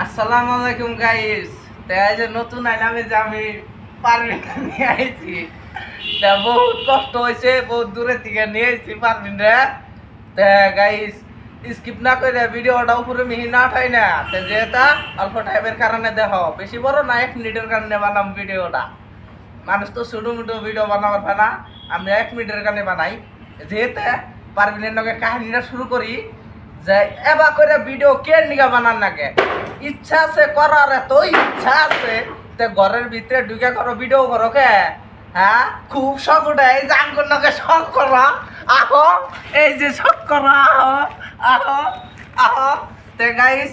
আসসালামু আলাইকুম গাইস। তাই যে নতুন আইলামে যে আমি পারভিন নিয়ে আইছি, তা বহুত কষ্ট হয়েছে, বহুত দূরে থেকে নিয়ে আইছি পারভিন রে। তা গাইস স্কিপ না করে ভিডিওটা উপরে মিহি না উঠাই না, তা যেটা অল্প টাইমের কারণে দেখো, বেশি বড় না, 1 মিনিটের কারণে বানাম ভিডিওটা। মানুষ তো ছোটো মোটো ভিডিও বানাবার পারে না, আমরা 1 মিনিটের কারণে বানাই। যেহেতু পারভিনের লগে কাহিনীটা শুরু করি যে এবার করে ভিডিও কে নিগা বানান নাকে ইচ্ছা আছে করার, এত ইচ্ছা আছে তে ঘরের ভিতরে ঢুকে করো ভিডিও করো কে। হ্যাঁ, খুব শখ উঠে এই যে আঙ্গুর নাকে শখ করা। আহো, এই যে শখ করা, আহো আহো আহো। তে গাইস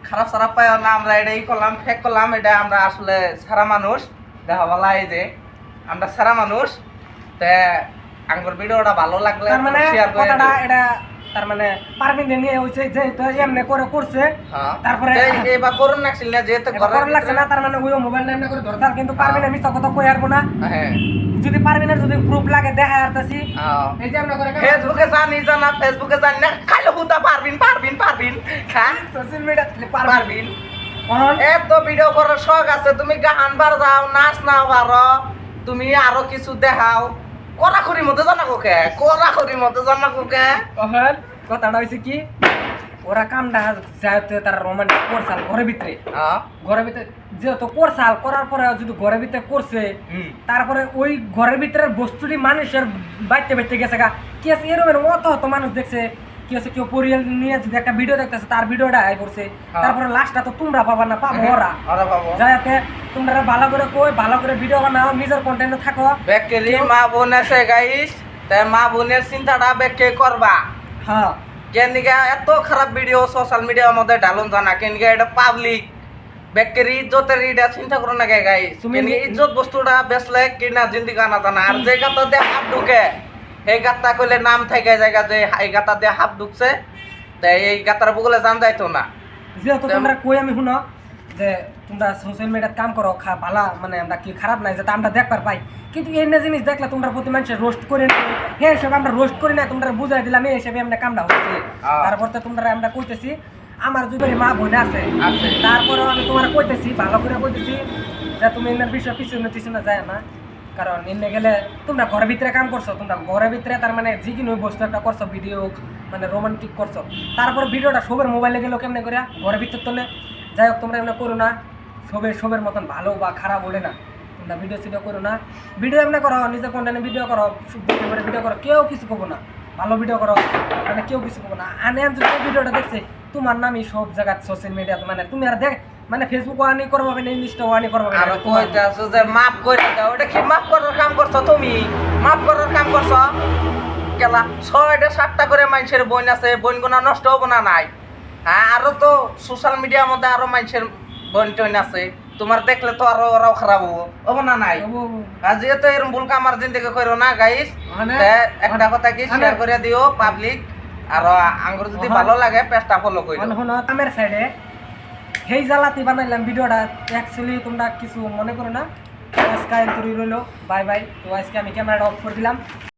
খারাপ সারাপ পাই না, আমরা এটাই করলাম, ফেক করলাম। এটা আমরা আসলে সারা মানুষ দেখা বলা, এই যে আমরা সারা মানুষ। তে আঙ্গুর ভিডিওটা ভালো লাগলে শেয়ার করে দিও। এটা তার মানে পারভিন নিয়ে হইছে যে তো এমনি করে করছে, তারপরে এইবার করুন নাছিল না, যেহেতু করার লাগছে না, তার মানে ওই মোবাইল নাম না করে ধরতাম। কিন্তু পারভিন মিছা কথা কই আরবো না। হ্যাঁ, যদি পারভিনের যদি প্রুফ লাগে দেখা আরতাছি। এই যে আমরা করে ফেসবুকে জানি জানা, ফেসবুকে জানি না, খাইলো হুদা পারভিন পারভিন পারভিন খান সোশ্যাল মিডিয়া পারভিন। এত ভিডিও করার শখ আছে, তুমি গান বাজাও, নাচ না পারো, তুমি আরো কিছু দেখাও, কড়াকড়ির মতো জানা কোকে, কড়াকড়ির মতো জানা কোকে। ওহল কথাটা হইছে কি, ওরা কামটা যাইতে তার রোমান্টিক করছাল ঘরের ভিতরে, ঘরের ভিতরে যেহেতু করছাল করার পরে যদি ঘরের ভিতরে করছে, তারপরে ওই ঘরের ভিতরে বস্তুটি মানুষের বাইতে বাইতে গেছে গা। কি আছে এরকম অত মানুষ দেখছে, কি আছে কেউ পরিয়াল নিয়ে যদি একটা ভিডিও দেখতেছে, তার ভিডিওটা আই করছে, তারপরে লাস্টটা তো তোমরা পাবা না, পাবো ওরা। যাতে তোমরা ভালো করে কই, ভালো করে ভিডিও বানাও, নিজের কন্টেন্টে থাকো। বেকেরি মা বোন আছে গাইস, তাই মা বোনের চিন্তাটা বেকে করবা। হ্যাঁ, কেনিকা এত খারাপ ভিডিও সোশ্যাল মিডিয়ার মধ্যে ঢালুন জানা, কেনিকা এটা পাবলিক বেকেরি ইজ্জতের এটা চিন্তা করো না গে গাইস। তুমি ইজ্জত বস্তুটা বেচলে কিনা জিন্দিগা না জানা। আর যে গাতা দিয়ে হাফ ঢুকে, এই গাতা কইলে নাম থাকে জায়গা যে এই গাতা দিয়ে হাফ ঢুকছে, তাই এই গাতার বগলে জান যাইতো না। যেহেতু তোমরা কই আমি শুনো যে তোমরা সোশ্যাল মিডিয়াত কাম করো, ভালা মানে আমরা কি খারাপ নাই, যাতে আমরা দেখবার পাই। কিন্তু এই না জিনিস দেখলে তোমরা প্রতি মানুষের রোস্ট করে নি, হ্যাঁ হিসেবে আমরা রোস্ট করি না, তোমরা বুঝাই দিলাম এই হিসেবে আমরা কামটা হচ্ছে। তারপর তো তোমরা আমরা কইতেছি আমার যদি মা বোন আছে, তারপরেও আমি তোমার কইতেছি, ভালো করে কইতেছি যে তুমি এনার বিষয় পিছনে পিছনে যায় না। কারণ এনে গেলে তোমরা ঘরের ভিতরে কাম করছো, তোমরা ঘরের ভিতরে তার মানে যে কোনো বস্তু একটা করছো, ভিডিও মানে রোমান্টিক করছো, তারপর ভিডিওটা সবের মোবাইলে গেলো কেমনে করে ঘরের ভিতর তোলে। যাই হোক, তোমরা এমনি করো না, সবের মতন ভালো বা খারাপ বলে না, তোমরা ভিডিও সিডিও করো না। ভিডিও এমনি করো, নিজের কন্টেন্টে ভিডিও করো, ভিডিও করো, কেউ কিছু করবো না, ভালো ভিডিও করো, মানে কেউ কিছু করবো না। আনে যদি ভিডিওটা দেখছে তোমার নামই সব জায়গায় সোশ্যাল মিডিয়াতে, মানে তুমি আর দেখ মানে ফেসবুক ওয়ানি করবো না, ইনস্টা ওয়ানি করবো না। আর কইতাছো যে মাফ করে দাও, এটা কি মাফ করার কাম করছো তুমি? মাফ করার কাম করছো কেলা? 6টা 7টা করে মানুষের বোন আছে, বোন গুণা নষ্ট হবো না নাই? হ্যাঁ, আরো তো সোশ্যাল মিডিয়ার মধ্যে আরো মানুষের বোন টোন আছে, তোমার দেখলে তো আরো ওরাও খারাপ হবো না নাই? আর যেহেতু এরকম ভুল কামার জিন্দিগি করো না গাইস, একটা কথা কি শেয়ার করে দিও পাবলিক। আর আঙ্গুর যদি ভালো লাগে পেজটা ফলো করে দিও। কামের সাইডে হেই জ্বালাতি বানাইলাম ভিডিওটা, অ্যাকচুয়ালি তোমরা কিছু মনে করো না। আজকে রইলো, বাই বাই। তো আজকে আমি ক্যামেরাটা অফ করে দিলাম।